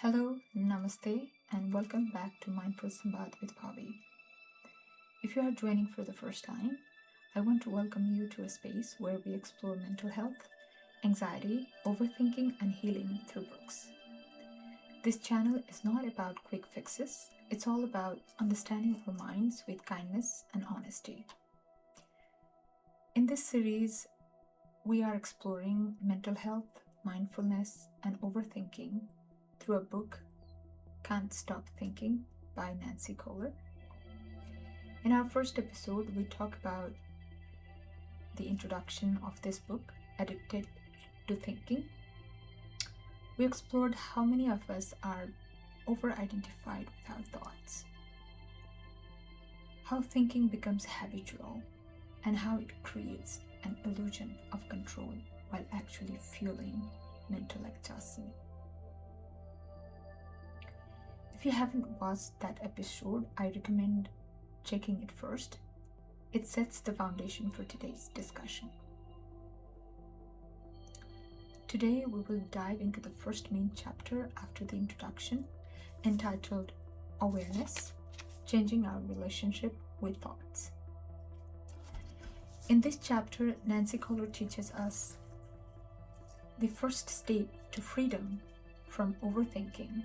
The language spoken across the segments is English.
Hello, namaste, and welcome back to Mindful Samvad with Pabi. If you are joining for the first time, I want to welcome you to a space where we explore mental health, anxiety, overthinking, and healing through books. This channel is not about quick fixes, it's all about understanding our minds with kindness and honesty. In this series, we are exploring mental health, mindfulness, and overthinking through a book, Can't Stop Thinking by Nancy Colier. In our first episode, we talk about the introduction of this book, Addicted to Thinking. We explored how many of us are over-identified with our thoughts, how thinking becomes habitual, and how it creates an illusion of control while actually fueling mental exhaustion. If you haven't watched that episode, I recommend checking it first. It sets the foundation for today's discussion. Today, we will dive into the first main chapter after the introduction, entitled Awareness, Changing Our Relationship with Thoughts. In this chapter, Nancy Colier teaches us the first step to freedom from overthinking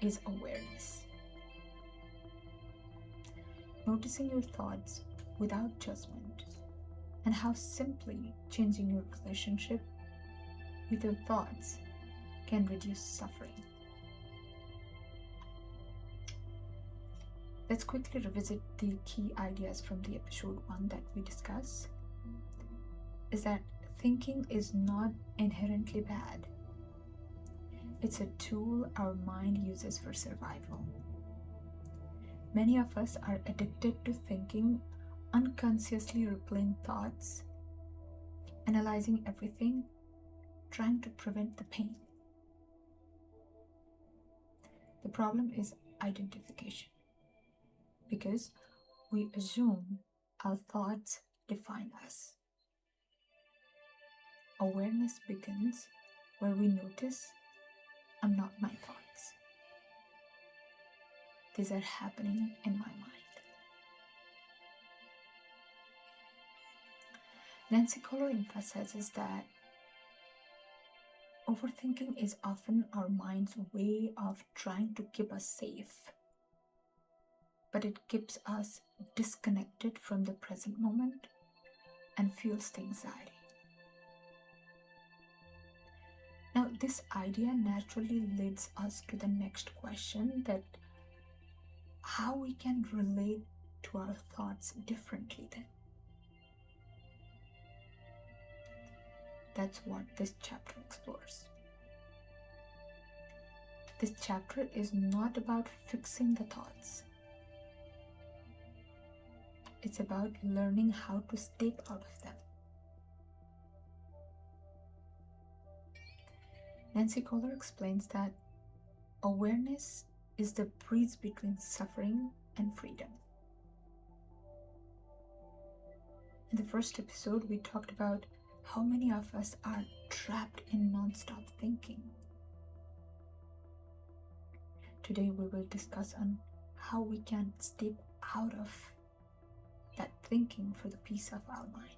is awareness. Noticing your thoughts without judgment and how simply changing your relationship with your thoughts can reduce suffering. Let's quickly revisit the key ideas from the episode 1 that we discussed. Is that thinking is not inherently bad. It's a tool our mind uses for survival. Many of us are addicted to thinking, unconsciously replaying thoughts, analyzing everything, trying to prevent the pain. The problem is identification, because we assume our thoughts define us. Awareness begins where we notice, I'm not my thoughts. These are happening in my mind. Nancy Colier emphasizes that overthinking is often our mind's way of trying to keep us safe, but it keeps us disconnected from the present moment and fuels the anxiety. Now, this idea naturally leads us to the next question, that how we can relate to our thoughts differently then. That's what this chapter explores. This chapter is not about fixing the thoughts. It's about learning how to step out of them. Nancy Colier explains that awareness is the bridge between suffering and freedom. In the first episode, we talked about how many of us are trapped in non-stop thinking. Today, we will discuss on how we can step out of that thinking for the peace of our mind.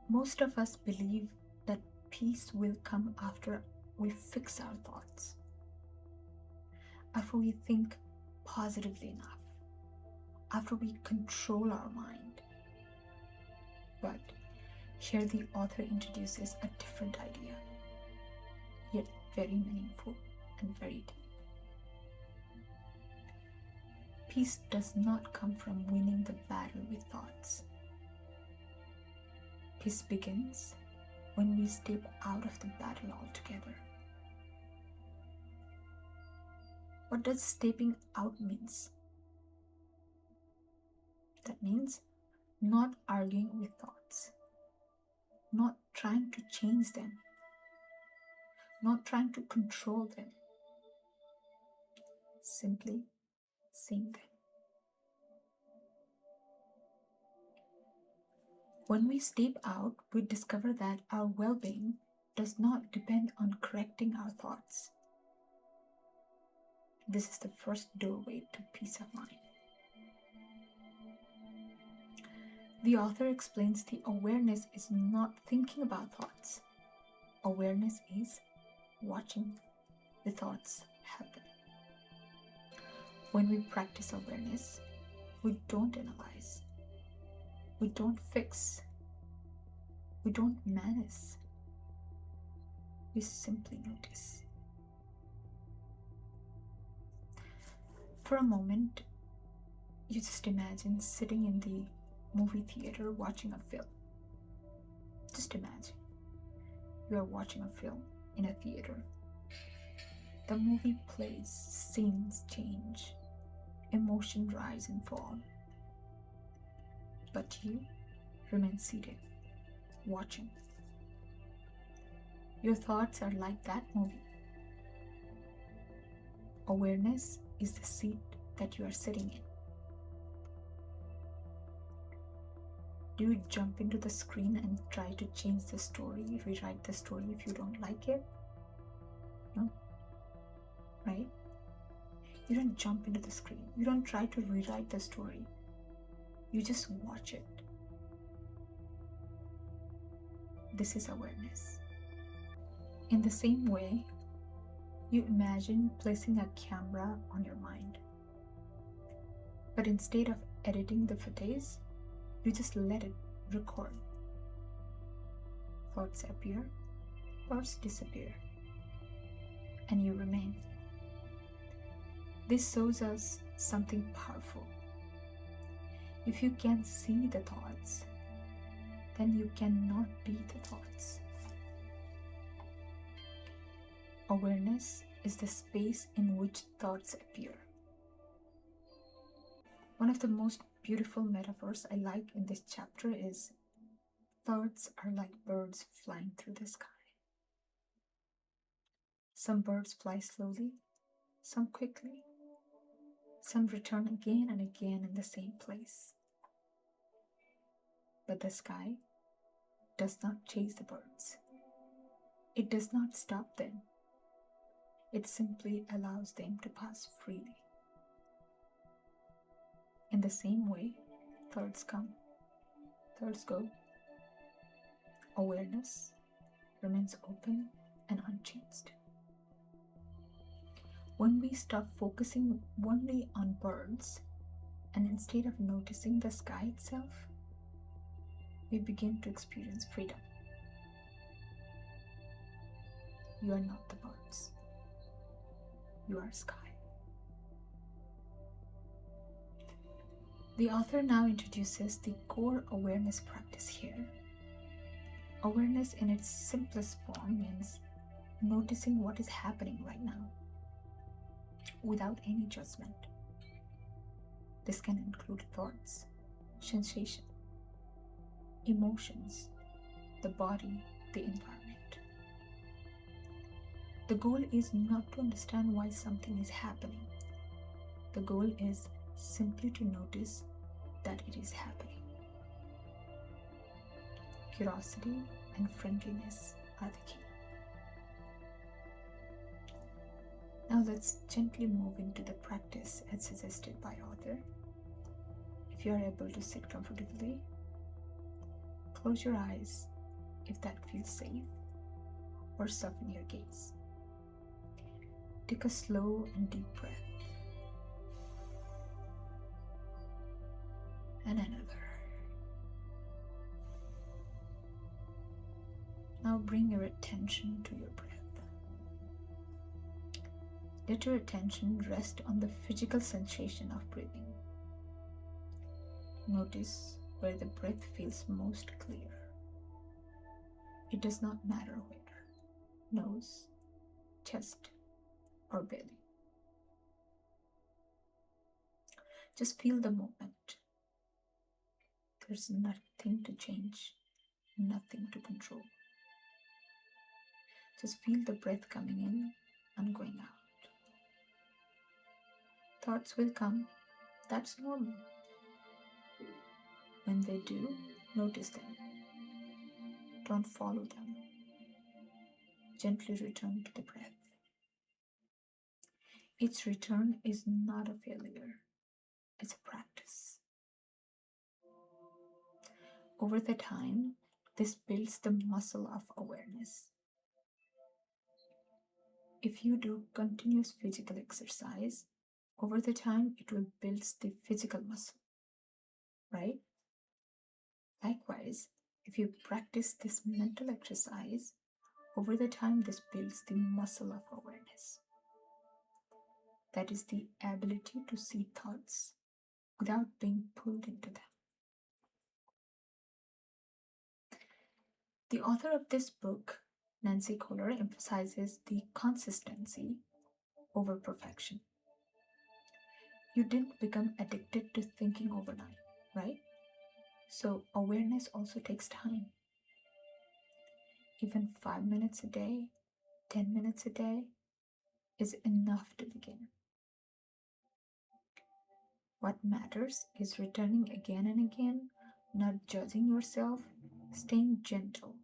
Most of us believe that peace will come after we fix our thoughts, after we think positively enough, after we control our mind. But here the author introduces a different idea, yet very meaningful and very deep. Peace does not come from winning the battle with thoughts. Peace begins when we step out of the battle altogether. What does stepping out means? That means not arguing with thoughts, not trying to change them, not trying to control them, simply seeing them. When we step out, we discover that our well-being does not depend on correcting our thoughts. This is the first doorway to peace of mind. The author explains the awareness is not thinking about thoughts. Awareness is watching the thoughts happen. When we practice awareness, we don't analyze, we don't fix, we don't menace, we simply notice. For a moment, you just imagine sitting in the movie theater watching a film. Just imagine you are watching a film in a theater. The movie plays, scenes change, emotion rise and fall. But you remain seated, watching. Your thoughts are like that movie. Awareness is the seat that you are sitting in. Do you jump into the screen and try to change the story, rewrite the story if you don't like it? No, right? You don't jump into the screen. You don't try to rewrite the story. You just watch it. This is awareness. In the same way, you imagine placing a camera on your mind. But instead of editing the footage, you just let it record. Thoughts appear, thoughts disappear, and you remain. This shows us something powerful. If you can see the thoughts, then you cannot be the thoughts. Awareness is the space in which thoughts appear. One of the most beautiful metaphors I like in this chapter is thoughts are like birds flying through the sky. Some birds fly slowly, some quickly. Some return again and again in the same place. But the sky does not chase the birds. It does not stop them. It simply allows them to pass freely. In the same way, thoughts come, thoughts go. Awareness remains open and unchanged. When we stop focusing only on birds and instead of noticing the sky itself, we begin to experience freedom. You are not the birds. You are sky. The author now introduces the core awareness practice here. Awareness in its simplest form means noticing what is happening right now without any judgment. This can include thoughts, sensation, emotions, the body, the environment. The goal is not to understand why something is happening. The goal is simply to notice that it is happening. Curiosity and friendliness are the key. Now let's gently move into the practice as suggested by author. If you are able to sit comfortably, close your eyes if that feels safe, or soften your gaze. Take a slow and deep breath. And another. Now bring your attention to your breath. Let your attention rest on the physical sensation of breathing. Notice where the breath feels most clear. It does not matter where, nose, chest, or belly. Just feel the movement. There's nothing to change, nothing to control. Just feel the breath coming in and going out. Thoughts will come, that's normal. When they do, Notice them. Don't follow them. Gently return to the breath. Each return is not a failure, it's a practice. Over the time, this builds the muscle of awareness. If you do continuous physical exercise, over the time it will build the physical muscle, right? Likewise, if you practice this mental exercise, over the time this builds the muscle of awareness. That is the ability to see thoughts without being pulled into them. The author of this book, Nancy Colier, emphasizes the consistency over perfection. You didn't become addicted to thinking overnight, right? So awareness also takes time. Even 5 minutes a day, 10 minutes a day is enough to begin. What matters is returning again and again, not judging yourself, staying gentle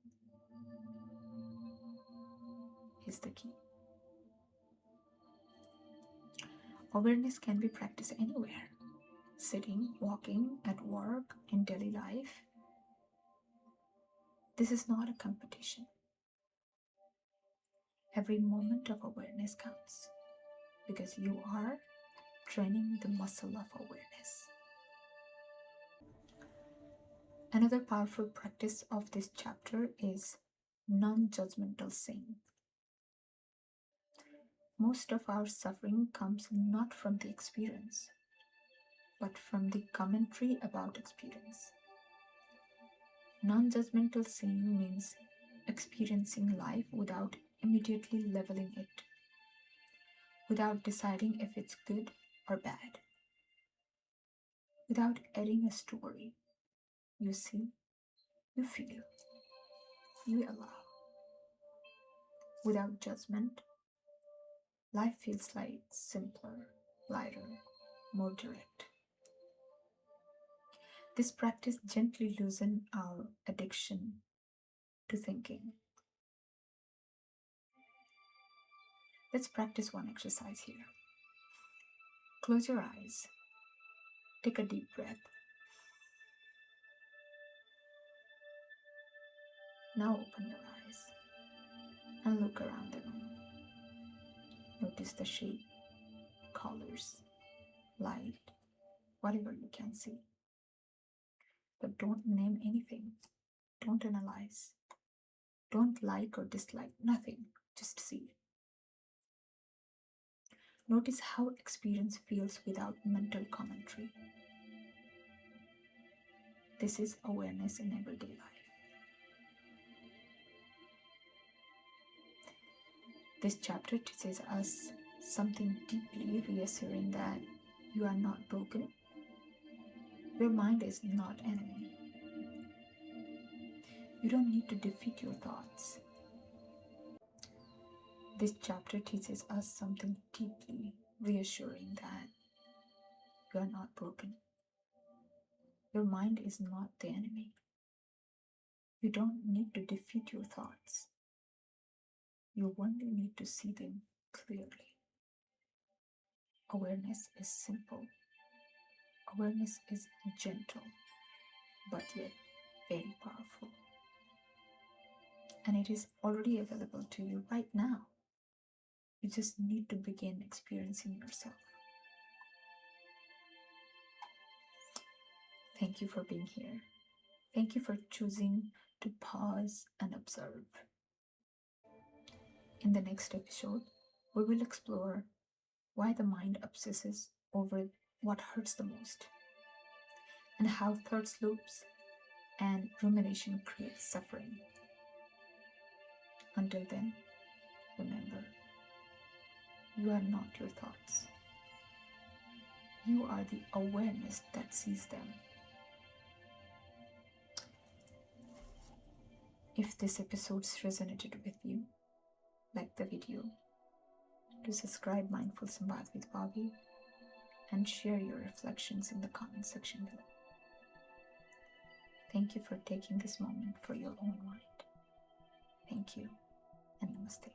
is the key. Awareness can be practiced anywhere. Sitting, walking, at work, in daily life. This is not a competition. Every moment of awareness counts because you are training the muscle of awareness. Another powerful practice of this chapter is non-judgmental seeing. Most of our suffering comes not from the experience, but from the commentary about experience. Non-judgmental seeing means experiencing life without immediately leveling it, without deciding if it's good or bad, without adding a story. You see, you feel, you allow. Without judgment, life feels like simpler, lighter, more direct. This practice gently loosens our addiction to thinking. Let's practice one exercise here. Close your eyes. Take a deep breath. Now open your eyes and look around the room. Notice the shape, colors, light, whatever you can see. But don't name anything. Don't analyze. Don't like or dislike. Nothing. Just see. Notice how experience feels without mental commentary. This is awareness in everyday life. This chapter teaches us something deeply reassuring, that you are not broken. Your mind is not enemy. You don't need to defeat your thoughts. This chapter teaches us something deeply reassuring, that you are not broken. Your mind is not the enemy. You don't need to defeat your thoughts. You only need to see them clearly. Awareness is simple. Awareness is gentle, but yet very powerful. And it is already available to you right now. You just need to begin experiencing yourself. Thank you for being here. Thank you for choosing to pause and observe. In the next episode, we will explore why the mind obsesses over what hurts the most, and how thought loops and rumination create suffering. Until then, remember, you are not your thoughts. You are the awareness that sees them. If this episode resonated with you, like the video, to subscribe Mindful Samvad with Pabi, and share your reflections in the comment section below. Thank you for taking this moment for your own mind. Thank you and namaste.